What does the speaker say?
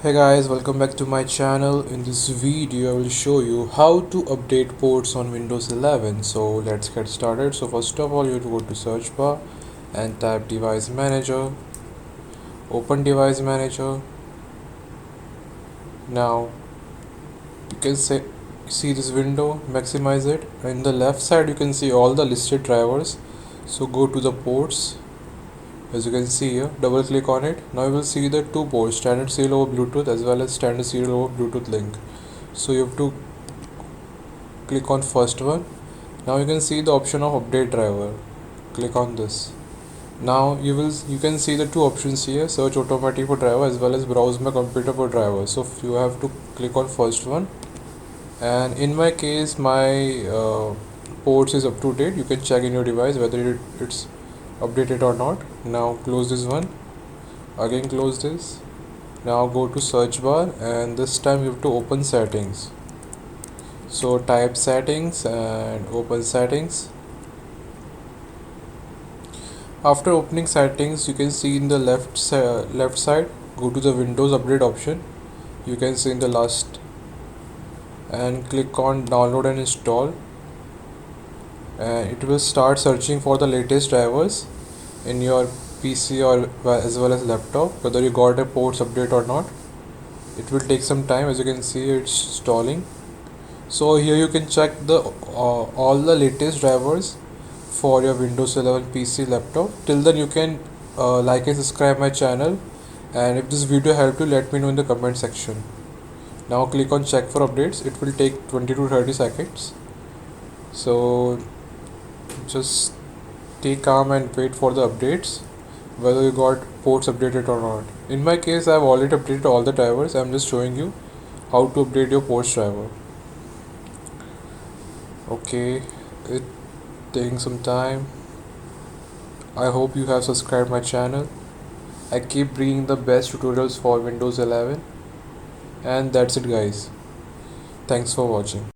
Hey guys, welcome back to my channel. In this video I will show you how to update ports on Windows 11. So let's get started. So first of all, you have to go to search bar and type device manager. Open device manager. Now you can see this window, maximize it. In the left side you can see all the listed drivers. So go to the ports. As you can see here, double click on it. Now you will see the two ports, standard serial over Bluetooth as well as standard serial over Bluetooth link. So you have to click on first one. Now you can see the option of update driver. Click on this. Now you can see the two options here, search automatic for driver as well as browse my computer for driver. So you have to click on first one, and in my case my ports is up to date. You can check in your device whether it's updated or not. Now close this one, again close this. Now go to search bar and this time you have to open settings. So type settings and open settings. After opening settings, you can see in the left side, go to the Windows update option. You can see in the last and click on download and install, and it will start searching for the latest drivers in your PC or as well as laptop, whether you got a ports update or not. It will take some time. As you can see, it's installing. So here you can check the all the latest drivers for your Windows 11 PC laptop. Till then you can like and subscribe my channel, and if this video helped you, let me know in the comment section. Now click on check for updates. It will take 20 to 30 seconds. So just stay calm and wait for the updates, whether you got ports updated or not. In my case, I have already updated all the drivers. I am just showing you how to update your ports driver. Okay, it taking some time. I hope you have subscribed my channel. I keep bringing the best tutorials for Windows 11, and that's it guys. Thanks for watching.